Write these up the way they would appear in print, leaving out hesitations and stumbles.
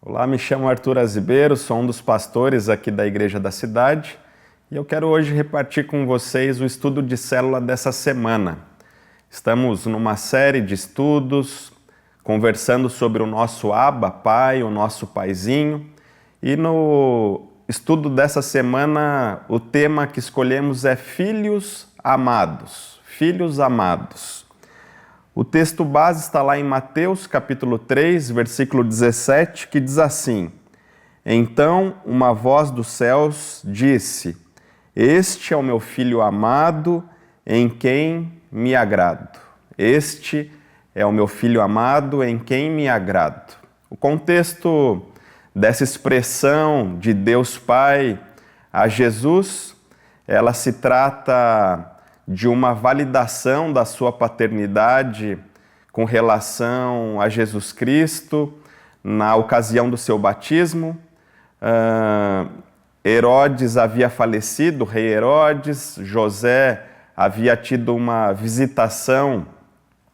Olá, me chamo Arthur Azibeiro, sou um dos pastores aqui da Igreja da Cidade e eu quero hoje repartir com vocês o estudo de célula dessa semana. Estamos numa série de estudos, conversando sobre o nosso Abba, Pai, o nosso Paizinho, e no estudo dessa semana o tema que escolhemos é Filhos Amados. Filhos Amados. O texto base está lá em Mateus, capítulo 3, versículo 17, que diz assim: Então uma voz dos céus disse: Este é o meu filho amado, em quem me agrado. Este é o meu filho amado, em quem me agrado. O contexto dessa expressão de Deus Pai a Jesus, ela se trata de uma validação da sua paternidade com relação a Jesus Cristo na ocasião do seu batismo. Herodes havia falecido, o rei Herodes. José havia tido uma visitação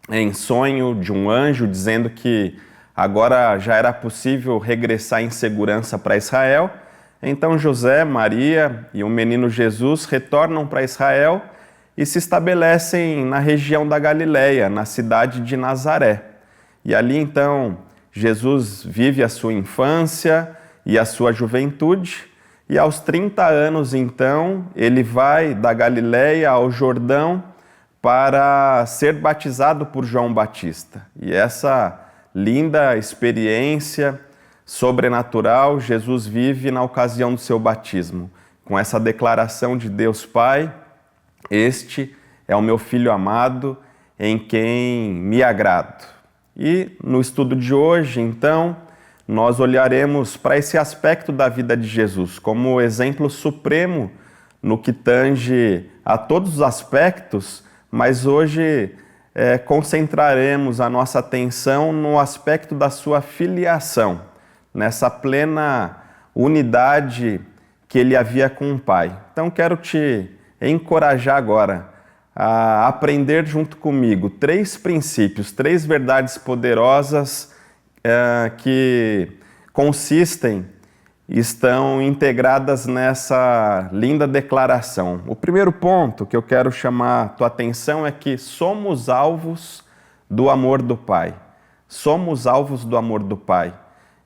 em sonho de um anjo dizendo que agora já era possível regressar em segurança para Israel. Então José, Maria e o menino Jesus retornam para Israel e se estabelecem na região da Galileia, na cidade de Nazaré. E ali então Jesus vive a sua infância e a sua juventude, e aos 30 anos então ele vai da Galileia ao Jordão para ser batizado por João Batista. E essa linda experiência sobrenatural Jesus vive na ocasião do seu batismo, com essa declaração de Deus Pai: Este é o meu filho amado, em quem me agrado. E no estudo de hoje, então, nós olharemos para esse aspecto da vida de Jesus como exemplo supremo no que tange a todos os aspectos, mas hoje concentraremos a nossa atenção no aspecto da sua filiação, nessa plena unidade que ele havia com o Pai. Então quero te encorajar agora a aprender junto comigo 3 princípios, 3 verdades poderosas que estão integradas nessa linda declaração. O primeiro ponto que eu quero chamar a tua atenção é que somos alvos do amor do Pai. Somos alvos do amor do Pai.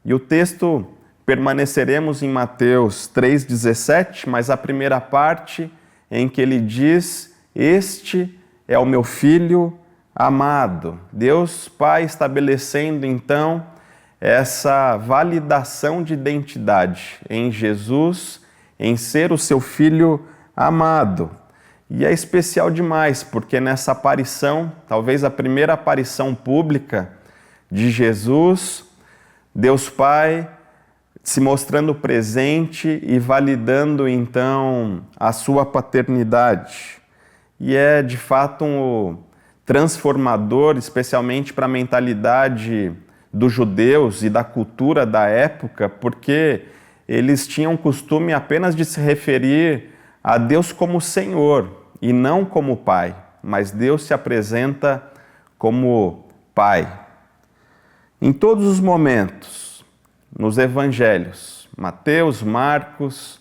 E o texto permaneceremos em Mateus 3,17, mas a primeira parte em que ele diz: Este é o meu filho amado. Deus Pai estabelecendo então essa validação de identidade em Jesus, em ser o seu filho amado. E é especial demais, porque nessa aparição, talvez a primeira aparição pública de Jesus, Deus Pai se mostrando presente e validando então a sua paternidade. E é de fato um transformador, especialmente para a mentalidade dos judeus e da cultura da época, porque eles tinham costume apenas de se referir a Deus como Senhor e não como Pai, mas Deus se apresenta como Pai. Em todos os momentos, nos evangelhos, Mateus, Marcos,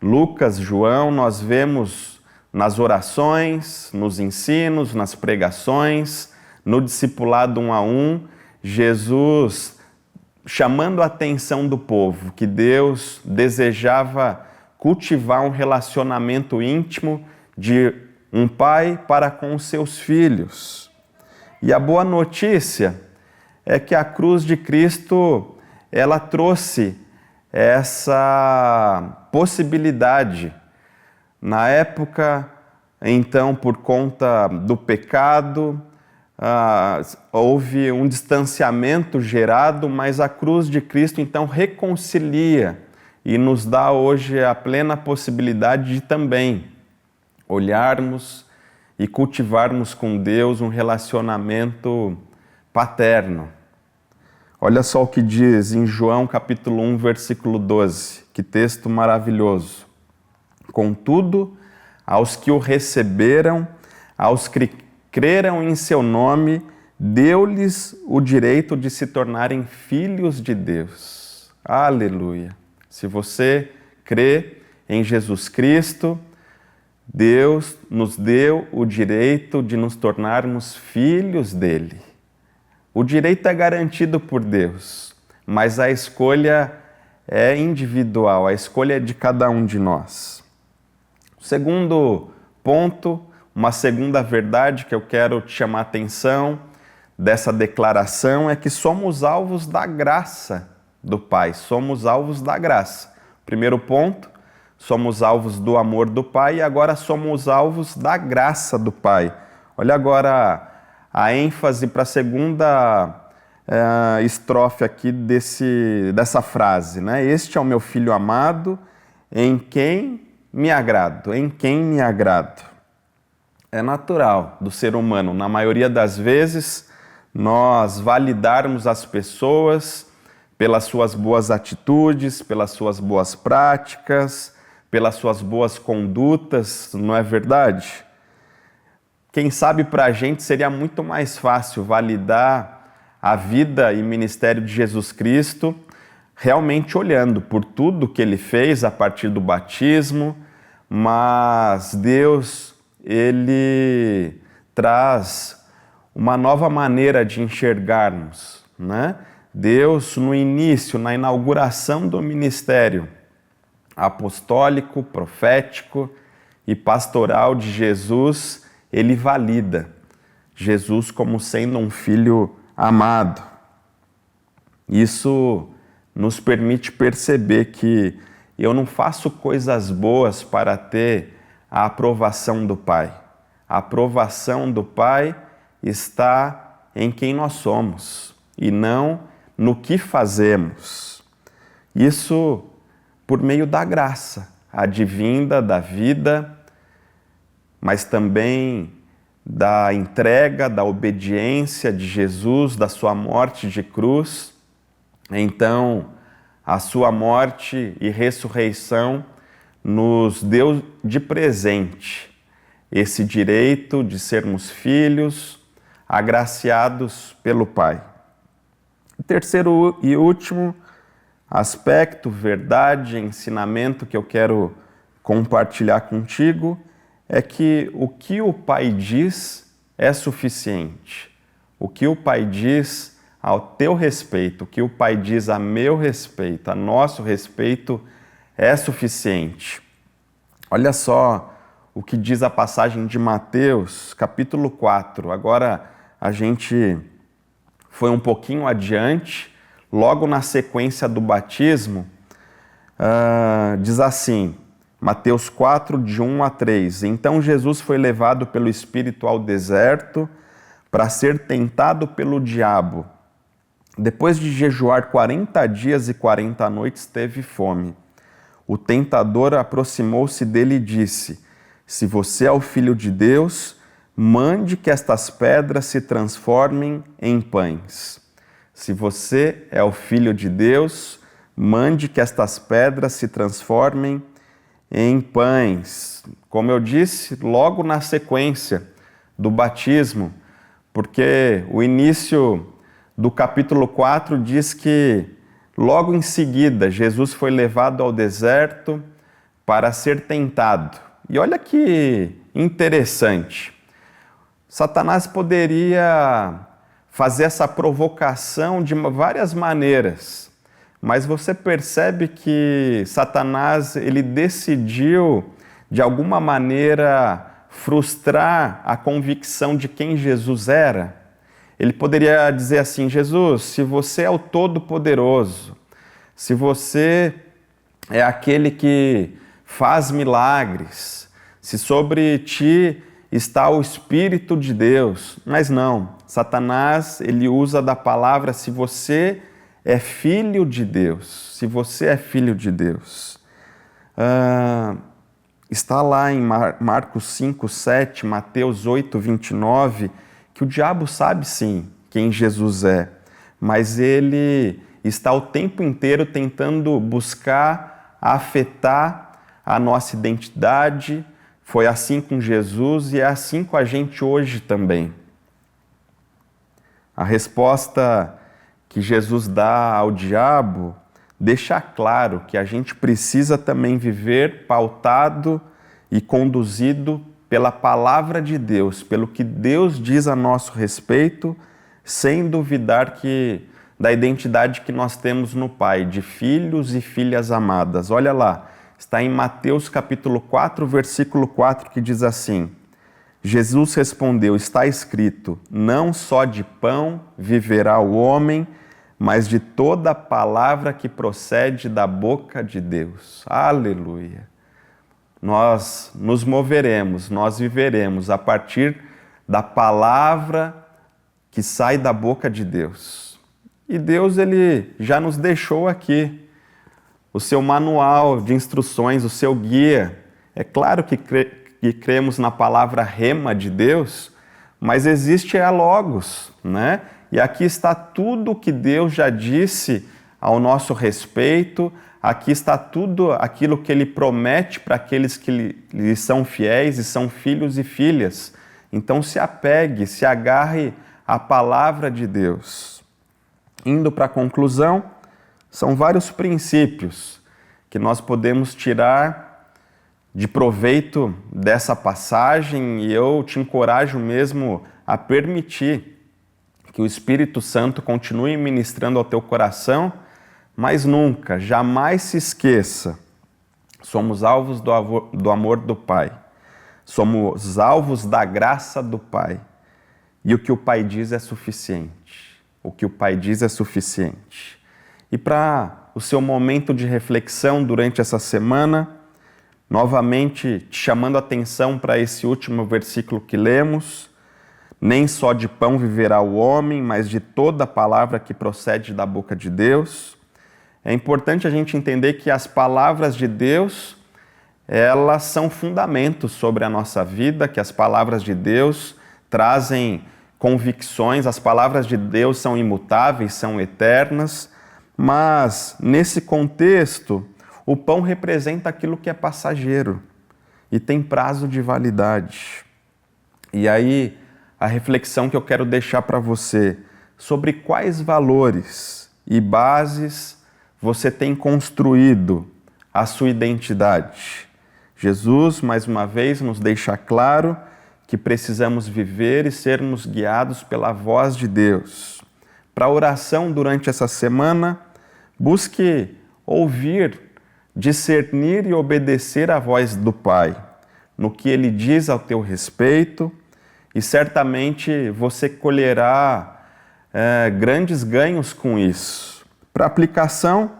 Lucas, João, nós vemos nas orações, nos ensinos, nas pregações, no discipulado 1 a 1, Jesus chamando a atenção do povo que Deus desejava cultivar um relacionamento íntimo de um pai para com os seus filhos. E a boa notícia é que a cruz de Cristo, ela trouxe essa possibilidade. Na época, então, por conta do pecado, houve um distanciamento gerado, mas a cruz de Cristo, então, reconcilia e nos dá hoje a plena possibilidade de também olharmos e cultivarmos com Deus um relacionamento paterno. Olha só o que diz em João capítulo 1, versículo 12, que texto maravilhoso. Contudo, aos que o receberam, aos que creram em seu nome, deu-lhes o direito de se tornarem filhos de Deus. Aleluia! Se você crê em Jesus Cristo, Deus nos deu o direito de nos tornarmos filhos dele. O direito é garantido por Deus, mas a escolha é individual, a escolha é de cada um de nós. O segundo ponto, uma segunda verdade que eu quero te chamar a atenção dessa declaração é que somos alvos da graça do Pai, somos alvos da graça. Primeiro ponto, somos alvos do amor do Pai e agora somos alvos da graça do Pai. Olha agora a ênfase para a segunda estrofe aqui dessa frase, né? Este é o meu filho amado, em quem me agrado, em quem me agrado. É natural do ser humano, na maioria das vezes, nós validarmos as pessoas pelas suas boas atitudes, pelas suas boas práticas, pelas suas boas condutas, não é verdade? Quem sabe para a gente seria muito mais fácil validar a vida e ministério de Jesus Cristo realmente olhando por tudo que ele fez a partir do batismo, mas Deus, ele traz uma nova maneira de enxergarmos, né? Deus, no início, na inauguração do ministério apostólico, profético e pastoral de Jesus, ele valida Jesus como sendo um filho amado. Isso nos permite perceber que eu não faço coisas boas para ter a aprovação do Pai. A aprovação do Pai está em quem nós somos e não no que fazemos. Isso por meio da graça, advinda da vida, mas também da entrega, da obediência de Jesus, da sua morte de cruz. Então, a sua morte e ressurreição nos deu de presente esse direito de sermos filhos, agraciados pelo Pai. O terceiro e último aspecto, verdade, ensinamento que eu quero compartilhar contigo é que o que o Pai diz é suficiente. O que o Pai diz ao teu respeito, o que o Pai diz a meu respeito, a nosso respeito, é suficiente. Olha só o que diz a passagem de Mateus, capítulo 4. Agora a gente foi um pouquinho adiante, logo na sequência do batismo, diz assim, Mateus 4, de 1 a 3. Então Jesus foi levado pelo Espírito ao deserto para ser tentado pelo diabo. Depois de jejuar 40 dias e 40 noites, teve fome. O tentador aproximou-se dele e disse: Se você é o Filho de Deus, mande que estas pedras se transformem em pães. Se você é o Filho de Deus, mande que estas pedras se transformem em pães. Como eu disse, logo na sequência do batismo, porque o início do capítulo 4 diz que logo em seguida Jesus foi levado ao deserto para ser tentado. E olha que interessante, Satanás poderia fazer essa provocação de várias maneiras, mas você percebe que Satanás ele decidiu, de alguma maneira, frustrar a convicção de quem Jesus era. Ele poderia dizer assim: Jesus, se você é o Todo-Poderoso, se você é aquele que faz milagres, se sobre ti está o Espírito de Deus. Mas não, Satanás ele usa da palavra se você é filho de Deus, se você é filho de Deus. Está lá em Marcos 5, 7, Mateus 8, 29, que o diabo sabe sim quem Jesus é, mas ele está o tempo inteiro tentando buscar afetar a nossa identidade. Foi assim com Jesus e é assim com a gente hoje também. A resposta que Jesus dá ao diabo deixar claro que a gente precisa também viver pautado e conduzido pela palavra de Deus, pelo que Deus diz a nosso respeito, sem duvidar da identidade que nós temos no Pai, de filhos e filhas amadas. Olha lá, está em Mateus capítulo 4, versículo 4, que diz assim: Jesus respondeu, está escrito, não só de pão viverá o homem, mas de toda palavra que procede da boca de Deus. Aleluia! Nós nos moveremos, nós viveremos a partir da palavra que sai da boca de Deus. E Deus, Ele já nos deixou aqui o seu manual de instruções, o seu guia. É claro que cremos na palavra rema de Deus, mas existe a Logos, né? E aqui está tudo o que Deus já disse ao nosso respeito, aqui está tudo aquilo que Ele promete para aqueles que lhe são fiéis e são filhos e filhas. Então se apegue, se agarre à palavra de Deus. Indo para a conclusão, são vários princípios que nós podemos tirar de proveito dessa passagem, e eu te encorajo mesmo a permitir que o Espírito Santo continue ministrando ao teu coração, mas nunca, jamais se esqueça, somos alvos do amor do Pai, somos alvos da graça do Pai, e o que o Pai diz é suficiente, o que o Pai diz é suficiente. E para o seu momento de reflexão durante essa semana, novamente te chamando a atenção para esse último versículo que lemos: nem só de pão viverá o homem, mas de toda palavra que procede da boca de Deus. É importante a gente entender que as palavras de Deus, elas são fundamentos sobre a nossa vida, que as palavras de Deus trazem convicções, as palavras de Deus são imutáveis, são eternas, mas nesse contexto, o pão representa aquilo que é passageiro e tem prazo de validade. E aí, a reflexão que eu quero deixar para você, sobre quais valores e bases você tem construído a sua identidade. Jesus, mais uma vez, nos deixa claro que precisamos viver e sermos guiados pela voz de Deus. Para a oração durante essa semana, busque ouvir, discernir e obedecer à voz do Pai, no que Ele diz ao teu respeito, e certamente você colherá grandes ganhos com isso. Para aplicação,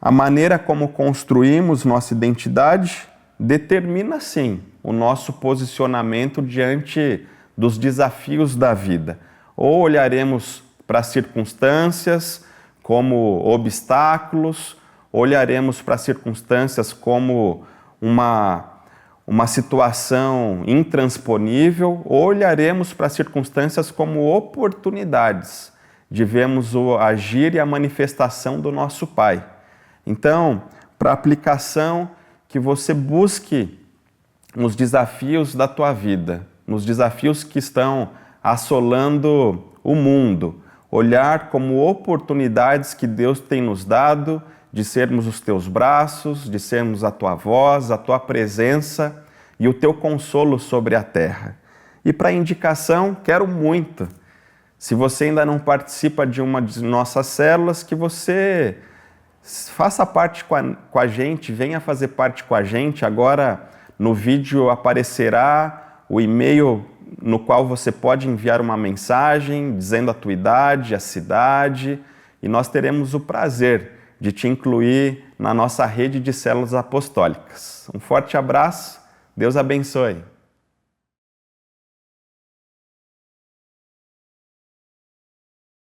a maneira como construímos nossa identidade determina, sim, o nosso posicionamento diante dos desafios da vida. Ou olharemos para as circunstâncias como obstáculos, olharemos para as circunstâncias como uma situação intransponível, ou olharemos para as circunstâncias como oportunidades de vermos o agir e a manifestação do nosso Pai. Então, para aplicação, que você busque nos desafios da tua vida, nos desafios que estão assolando o mundo, olhar como oportunidades que Deus tem nos dado de sermos os teus braços, de sermos a tua voz, a tua presença e o teu consolo sobre a terra. E para indicação, quero muito, se você ainda não participa de uma de nossas células, que você faça parte com a gente, venha fazer parte com a gente. Agora no vídeo aparecerá o e-mail no qual você pode enviar uma mensagem dizendo a tua idade, a cidade, e nós teremos o prazer de te incluir na nossa rede de células apostólicas. Um forte abraço, Deus abençoe.